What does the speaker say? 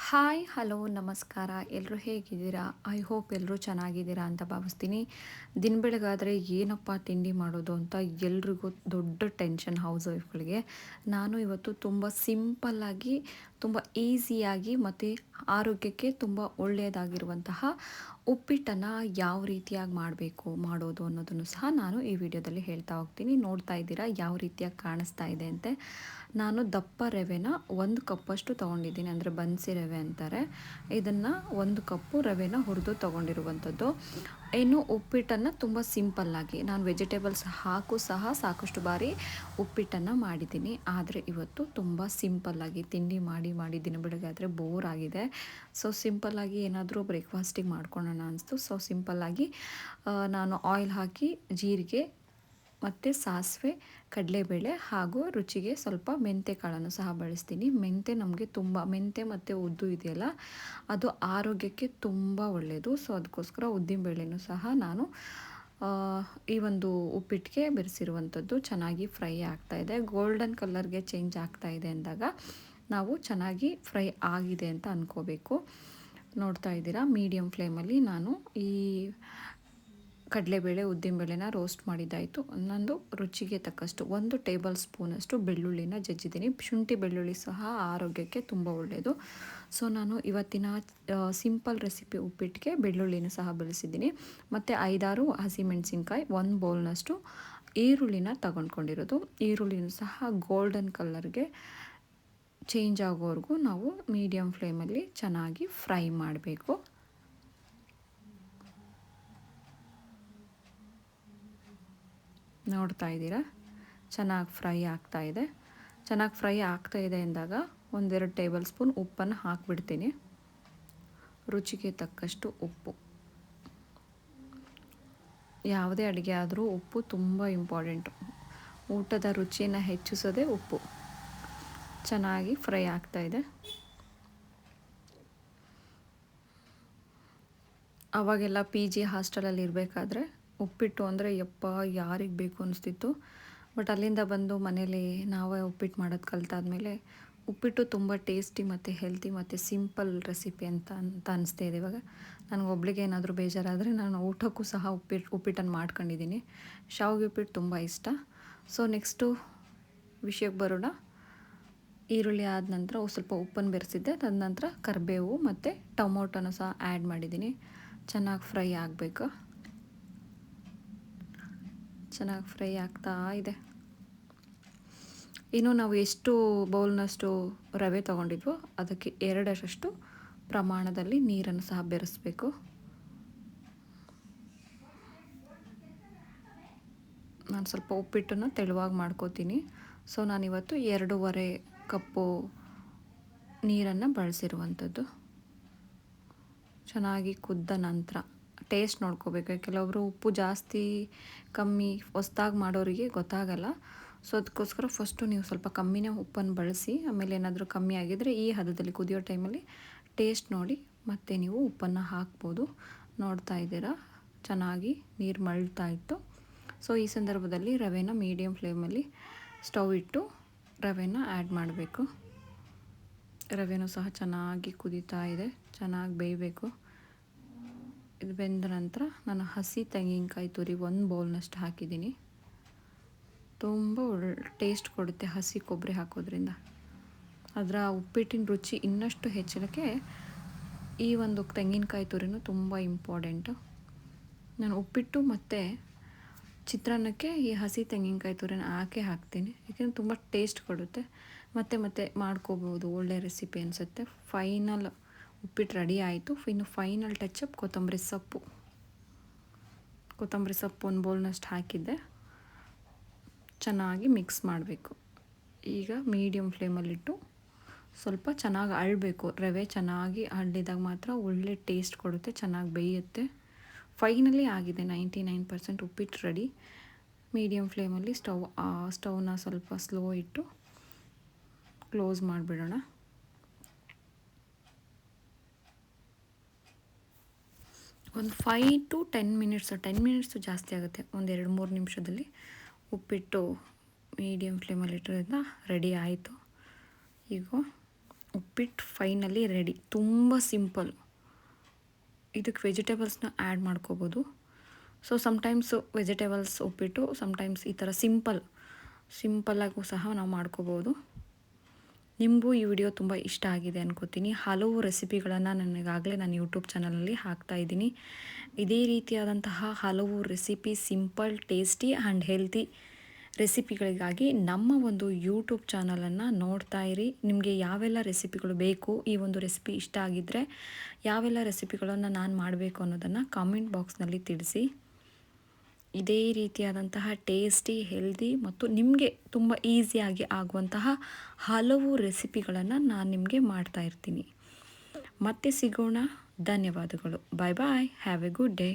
Hi hello ನಮಸ್ಕಾರ. ಎಲ್ಲರೂ ಹೇಗಿದ್ದೀರಾ? ಐ ಹೋಪ್ ಎಲ್ಲರೂ ಚೆನ್ನಾಗಿದ್ದೀರಾ ಅಂತ ಭಾವಿಸ್ತೀನಿ. ದಿನ ಬೆಳಗಾದರೆ ಏನಪ್ಪ ತಿಂಡಿ ಮಾಡೋದು ಅಂತ ಎಲ್ರಿಗೂ ದೊಡ್ಡ ಟೆನ್ಷನ್ ಹೌಸ್ ವೈಫ್ಗಳಿಗೆ. ನಾನು ಇವತ್ತು ತುಂಬ ಸಿಂಪಲ್ಲಾಗಿ, ತುಂಬ ಈಸಿಯಾಗಿ ಮತ್ತು ಆರೋಗ್ಯಕ್ಕೆ ತುಂಬ ಒಳ್ಳೆಯದಾಗಿರುವಂತಹ ಉಪ್ಪಿಟ್ಟನ್ನು ಯಾವ ರೀತಿಯಾಗಿ ಮಾಡೋದು ಅನ್ನೋದನ್ನು ಸಹ ನಾನು ಈ ವಿಡಿಯೋದಲ್ಲಿ ಹೇಳ್ತಾ ಹೋಗ್ತೀನಿ. ನೋಡ್ತಾ ಇದ್ದೀರಾ ಯಾವ ರೀತಿಯಾಗಿ ಕಾಣಿಸ್ತಾ ಇದೆ ಅಂತೆ. ನಾನು ದಪ್ಪ ರವೆನ 1 ಕಪ್ಪಷ್ಟು ತೊಗೊಂಡಿದ್ದೀನಿ, ಅಂದರೆ ಬನ್ಸಿ ರವೆ ಅಂತಾರೆ ಇದನ್ನು. 1 ಕಪ್ಪು ರವೆನ ಹುರಿದು ತೊಗೊಂಡಿರುವಂಥದ್ದು. ಇನ್ನು ಉಪ್ಪಿಟ್ಟನ್ನು ತುಂಬ ಸಿಂಪಲ್ಲಾಗಿ ನಾನು ವೆಜಿಟೇಬಲ್ಸ್ ಸಹ ಸಾಕಷ್ಟು ಬಾರಿ ಉಪ್ಪಿಟ್ಟನ್ನು ಮಾಡಿದ್ದೀನಿ. ಆದರೆ ಇವತ್ತು ತುಂಬ ಸಿಂಪಲ್ಲಾಗಿ ತಿಂಡಿ ಮಾಡಿ ದಿನ ಬೆಳಗಾದರೆ ಬೋರ್ ಆಗಿದೆ. ಸೊ ಸಿಂಪಲ್ಲಾಗಿ ಏನಾದರೂ ಬ್ರೇಕ್ಫಾಸ್ಟಿಗೆ ಮಾಡ್ಕೊಳ್ಳೋಣ ಅನಿಸ್ತು. ಸೊ ಸಿಂಪಲ್ಲಾಗಿ ನಾನು ಆಯಿಲ್ ಹಾಕಿ ಜೀರಿಗೆ ಮತ್ತು ಸಾಸಿವೆ, ಕಡಲೆಬೇಳೆ ಹಾಗೂ ರುಚಿಗೆ ಸ್ವಲ್ಪ ಮೆಂತ್ಯ ಕಾಳನ್ನು ಸಹ ಬಳಸ್ತೀನಿ. ಮೆಂತ್ಯ ಮತ್ತು ಉದ್ದು ಇದೆಯಲ್ಲ, ಅದು ಆರೋಗ್ಯಕ್ಕೆ ತುಂಬ ಒಳ್ಳೆಯದು. ಸೊ ಅದಕ್ಕೋಸ್ಕರ ಉದ್ದಿನಬೇಳೆನೂ ಸಹ ನಾನು ಈ ಒಂದು ಉಪ್ಪಿಟ್ಟಿಗೆ ಬೆರೆಸಿರುವಂಥದ್ದು. ಚೆನ್ನಾಗಿ ಫ್ರೈ ಆಗ್ತಾಯಿದೆ, ಗೋಲ್ಡನ್ ಕಲರ್ಗೆ ಚೇಂಜ್ ಆಗ್ತಾಯಿದೆ ಅಂದಾಗ ನಾವು ಚೆನ್ನಾಗಿ ಫ್ರೈ ಆಗಿದೆ ಅಂತ ಅಂದ್ಕೋಬೇಕು. ನೋಡ್ತಾ ಇದ್ದೀರಾ, ಮೀಡಿಯಮ್ ಫ್ಲೇಮಲ್ಲಿ ನಾನು ಈ ಕಡಲೆಬೇಳೆ ಉದ್ದಿನಬೇಳೆನ ರೋಸ್ಟ್ ಮಾಡಿದ್ದಾಯಿತು. ಇನ್ನೊಂದು ರುಚಿಗೆ ತಕ್ಕಷ್ಟು 1 ಟೇಬಲ್ ಸ್ಪೂನಷ್ಟು ಬೆಳ್ಳುಳ್ಳಿನ ಜಜ್ಜಿದ್ದೀನಿ. ಶುಂಠಿ ಬೆಳ್ಳುಳ್ಳಿ ಸಹ ಆರೋಗ್ಯಕ್ಕೆ ತುಂಬ ಒಳ್ಳೆಯದು. ಸೊ ನಾನು ಇವತ್ತಿನ ಸಿಂಪಲ್ ರೆಸಿಪಿ ಉಪ್ಪಿಟ್ಟಿಗೆ ಬೆಳ್ಳುಳ್ಳಿನ ಸಹ ಬಳಸಿದ್ದೀನಿ. ಮತ್ತು 5-6 ಹಸಿಮೆಣಸಿನ್ಕಾಯಿ, 1 ಬೌಲ್ನಷ್ಟು ಈರುಳ್ಳಿನ ತಗೊಂಡ್ಕೊಂಡಿರೋದು. ಈರುಳ್ಳಿನೂ ಸಹ ಗೋಲ್ಡನ್ ಕಲರ್ಗೆ ಚೇಂಜ್ ಆಗೋವರೆಗೂ ನಾವು ಮೀಡಿಯಮ್ ಫ್ಲೇಮಲ್ಲಿ ಚೆನ್ನಾಗಿ ಫ್ರೈ ಮಾಡಬೇಕು. ನೋಡ್ತಾ ಇದ್ದೀರಾ, ಚೆನ್ನಾಗಿ ಫ್ರೈ ಆಗ್ತಾಯಿದೆ. ಚೆನ್ನಾಗಿ ಫ್ರೈ ಆಗ್ತಾಯಿದೆ ಅಂದಾಗ 1-2 ಟೇಬಲ್ ಸ್ಪೂನ್ ಉಪ್ಪನ್ನು ಹಾಕಿಬಿಡ್ತೀನಿ. ರುಚಿಗೆ ತಕ್ಕಷ್ಟು ಉಪ್ಪು. ಯಾವುದೇ ಅಡುಗೆ ಆದರೂ ಉಪ್ಪು ತುಂಬ ಇಂಪಾರ್ಟೆಂಟು. ಊಟದ ರುಚಿಯನ್ನು ಹೆಚ್ಚಿಸೋದೇ ಉಪ್ಪು. ಚೆನ್ನಾಗಿ ಫ್ರೈ ಆಗ್ತಾಯಿದೆ. ಅವಾಗೆಲ್ಲ PG ಹಾಸ್ಟೆಲಲ್ಲಿ ಇರಬೇಕಾದ್ರೆ ಉಪ್ಪಿಟ್ಟು ಅಂದರೆ ಯಪ್ಪ ಯಾರಿಗೆ ಬೇಕು ಅನಿಸ್ತಿತ್ತು. ಬಟ್ ಅಲ್ಲಿಂದ ಬಂದು ಮನೇಲಿ ನಾವೇ ಉಪ್ಪಿಟ್ಟು ಮಾಡೋದು ಕಲ್ತಾದ್ಮೇಲೆ ಉಪ್ಪಿಟ್ಟು ತುಂಬ ಟೇಸ್ಟಿ ಮತ್ತು ಹೆಲ್ತಿ ಮತ್ತು ಸಿಂಪಲ್ ರೆಸಿಪಿ ಅಂತ ಅನಿಸ್ತಾ ಇದೆ ಇವಾಗ. ನನಗೊಬ್ಳಿಗೆ ಏನಾದರೂ ಬೇಜಾರಾದರೆ ನಾನು ಊಟಕ್ಕೂ ಸಹ ಉಪ್ಪಿಟ್ಟನ್ನು ಮಾಡ್ಕೊಂಡಿದ್ದೀನಿ. ಶಾವಿಗೆ ಉಪ್ಪಿಟ್ಟು ತುಂಬ ಇಷ್ಟ. ಸೊ ನೆಕ್ಸ್ಟು ವಿಷಯಕ್ಕೆ ಬರೋಣ. ಈರುಳ್ಳಿ ಆದ ನಂತರ ಸ್ವಲ್ಪ ಉಪ್ಪನ್ನು ಬೆರೆಸಿದ್ದೆ. ತದನಂತರ ಕರಿಬೇವು ಮತ್ತು ಟೊಮೊಟೊನ ಸಹ ಆ್ಯಡ್ ಮಾಡಿದ್ದೀನಿ. ಚೆನ್ನಾಗಿ ಫ್ರೈ ಆಗಬೇಕು. ಚೆನ್ನಾಗಿ ಫ್ರೈ ಆಗ್ತಾ ಇದೆ. ಇನ್ನು ನಾವು ಎಷ್ಟು ಬೌಲ್ನಷ್ಟು ರವೆ ತೊಗೊಂಡಿದ್ವೋ ಅದಕ್ಕೆ 2ರಷ್ಟು ಪ್ರಮಾಣದಲ್ಲಿ ನೀರನ್ನು ಸಹ ಬೆರೆಸಬೇಕು. ನಾನು ಸ್ವಲ್ಪ ಉಪ್ಪಿಟ್ಟನ್ನು ತೆಳುವಾಗಿ ಮಾಡ್ಕೋತೀನಿ. ಸೊ ನಾನಿವತ್ತು 2.5 ಕಪ್ಪು ನೀರನ್ನು ಬಳಸಿರುವಂಥದ್ದು. ಚೆನ್ನಾಗಿ ಕುದ್ದ ನಂತರ ಟೇಸ್ಟ್ ನೋಡ್ಕೋಬೇಕು. ಕೆಲವೊಬ್ಬರು ಉಪ್ಪು ಜಾಸ್ತಿ ಕಮ್ಮಿ ಹೊಸ್ದಾಗಿ ಮಾಡೋರಿಗೆ ಗೊತ್ತಾಗಲ್ಲ. ಸೊ ಅದಕ್ಕೋಸ್ಕರ ಫಸ್ಟು ನೀವು ಸ್ವಲ್ಪ ಕಮ್ಮಿನೇ ಉಪ್ಪನ್ನು ಬಳಸಿ, ಆಮೇಲೆ ಏನಾದರೂ ಕಮ್ಮಿ ಆಗಿದ್ದರೆ ಈ ಹದದಲ್ಲಿ ಕುದಿಯೋ ಟೈಮಲ್ಲಿ ಟೇಸ್ಟ್ ನೋಡಿ ಮತ್ತೆ ನೀವು ಉಪ್ಪನ್ನು ಹಾಕ್ಬೋದು. ನೋಡ್ತಾ ಇದ್ದೀರಾ, ಚೆನ್ನಾಗಿ ನೀರು ಮಳ್ತಾ ಇತ್ತು. ಸೊ ಈ ಸಂದರ್ಭದಲ್ಲಿ ರವೆನ ಮೀಡಿಯಮ್ ಫ್ಲೇಮಲ್ಲಿ ಸ್ಟವ್ ಇಟ್ಟು ರವೆನ ಆ್ಯಡ್ ಮಾಡಬೇಕು. ರವೆನೂ ಸಹ ಚೆನ್ನಾಗಿ ಕುದೀತಾ ಇದೆ, ಚೆನ್ನಾಗಿ ಬೇಯಬೇಕು. ಇದು ಬೆಂದ ನಂತರ ನಾನು ಹಸಿ ತೆಂಗಿನಕಾಯಿ ತುರಿ 1 ಬೌಲ್ನಷ್ಟು ಹಾಕಿದ್ದೀನಿ. ತುಂಬ ಟೇಸ್ಟ್ ಕೊಡುತ್ತೆ ಹಸಿ ಕೊಬ್ಬರಿ ಹಾಕೋದ್ರಿಂದ. ಅದರ ಉಪ್ಪಿಟ್ಟಿನ ರುಚಿ ಇನ್ನಷ್ಟು ಹೆಚ್ಚಳಕ್ಕೆ ಈ ಒಂದು ತೆಂಗಿನಕಾಯಿ ತುರಿನೂ ತುಂಬ ಇಂಪಾರ್ಟೆಂಟು. ನಾನು ಉಪ್ಪಿಟ್ಟು ಮತ್ತು ಚಿತ್ರಾನ್ನಕ್ಕೆ ಈ ಹಸಿ ತೆಂಗಿನಕಾಯಿ ತುರಿನ ಹಾಕ್ತೀನಿ, ಏಕೆಂದರೆ ತುಂಬ ಟೇಸ್ಟ್ ಕೊಡುತ್ತೆ. ಮತ್ತೆ ಮಾಡ್ಕೋಬೋದು, ಒಳ್ಳೆ ರೆಸಿಪಿ ಅನಿಸುತ್ತೆ. ಫೈನಲ್ ಉಪ್ಪಿಟ್ಟು ರೆಡಿ ಆಯಿತು. ಇನ್ನು ಫೈನಲ್ ಟಚಪ್ ಕೊತ್ತಂಬರಿ ಸೊಪ್ಪು 1 ಬೌಲ್ನಷ್ಟು ಹಾಕಿದ್ದೆ. ಚೆನ್ನಾಗಿ ಮಿಕ್ಸ್ ಮಾಡಬೇಕು. ಈಗ ಮೀಡಿಯಮ್ ಫ್ಲೇಮಲ್ಲಿಟ್ಟು ಸ್ವಲ್ಪ ಚೆನ್ನಾಗಿ ಅಳಬೇಕು. ರವೆ ಚೆನ್ನಾಗಿ ಅಳ್ಳಿದಾಗ ಮಾತ್ರ ಒಳ್ಳೆ ಟೇಸ್ಟ್ ಕೊಡುತ್ತೆ, ಚೆನ್ನಾಗಿ ಬೇಯುತ್ತೆ. ಫೈನಲಿ ಆಗಿದೆ, 99% ಉಪ್ಪಿಟ್ಟು ರೆಡಿ. ಮೀಡಿಯಮ್ ಫ್ಲೇಮಲ್ಲಿ ಸ್ಟವ್ನ ಸ್ವಲ್ಪ ಸ್ಲೋ ಇಟ್ಟು ಕ್ಲೋಸ್ ಮಾಡಿಬಿಡೋಣ. ಒಂದು 5 to 10 ಮಿನಿಟ್ಸು, 10 ಮಿನಿಟ್ಸು ಜಾಸ್ತಿ ಆಗುತ್ತೆ. 1-2-3 ನಿಮಿಷದಲ್ಲಿ ಉಪ್ಪಿಟ್ಟು ಮೀಡಿಯಮ್ ಫ್ಲೇಮಲ್ಲಿ ಇಟ್ಟಿರೋದ್ರಿಂದ ರೆಡಿ ಆಯಿತು. ಈಗ ಉಪ್ಪಿಟ್ಟು ಫೈನಲಿ ರೆಡಿ. ತುಂಬ ಸಿಂಪಲ್. ಇದಕ್ಕೆ ವೆಜಿಟೇಬಲ್ಸ್ನ ಆ್ಯಡ್ ಮಾಡ್ಕೋಬೋದು. ಸೊ ಸಮ್ಟೈಮ್ಸು ವೆಜಿಟೇಬಲ್ಸ್ ಉಪ್ಪಿಟ್ಟು, ಸಮ್ಟೈಮ್ಸ್ ಈ ಥರ ಸಿಂಪಲ್ಲಾಗೂ ಸಹ ನಾವು ಮಾಡ್ಕೋಬೋದು. ನಿಮಗೂ ಈ ವಿಡಿಯೋ ತುಂಬ ಇಷ್ಟ ಆಗಿದೆ ಅನ್ಕೋತೀನಿ. ಹಲವು ರೆಸಿಪಿಗಳನ್ನು ನನಗಾಗಲೇ ನಾನು ಯೂಟ್ಯೂಬ್ ಚಾನಲಲ್ಲಿ ಹಾಕ್ತಾಯಿದ್ದೀನಿ. ಇದೇ ರೀತಿಯಾದಂತಹ ಹಲವು recipe, simple, tasty and healthy ರೆಸಿಪಿಗಳಿಗಾಗಿ ನಮ್ಮ ಒಂದು ಯೂಟ್ಯೂಬ್ ಚಾನಲನ್ನು ನೋಡ್ತಾ ಇರಿ. ನಿಮಗೆ ಯಾವೆಲ್ಲ ರೆಸಿಪಿಗಳು ಬೇಕು, ಈ ಒಂದು ರೆಸಿಪಿ ಇಷ್ಟ ಆಗಿದ್ದರೆ ಯಾವೆಲ್ಲ ರೆಸಿಪಿಗಳನ್ನು ನಾನು ಮಾಡಬೇಕು ಅನ್ನೋದನ್ನು ಕಾಮೆಂಟ್ ಬಾಕ್ಸ್ನಲ್ಲಿ ತಿಳಿಸಿ. ಇದೇ ರೀತಿಯಾದಂತಹ ಟೇಸ್ಟಿ, ಹೆಲ್ದಿ ಮತ್ತು ನಿಮಗೆ ತುಂಬ ಈಸಿಯಾಗಿ ಆಗುವಂತಹ ಹಲವು ರೆಸಿಪಿಗಳನ್ನು ನಾನು ನಿಮಗೆ ಮಾಡ್ತಾ ಇರ್ತೀನಿ. ಮತ್ತೆ ಸಿಗೋಣ. ಧನ್ಯವಾದಗಳು. Bye bye. Have a good day.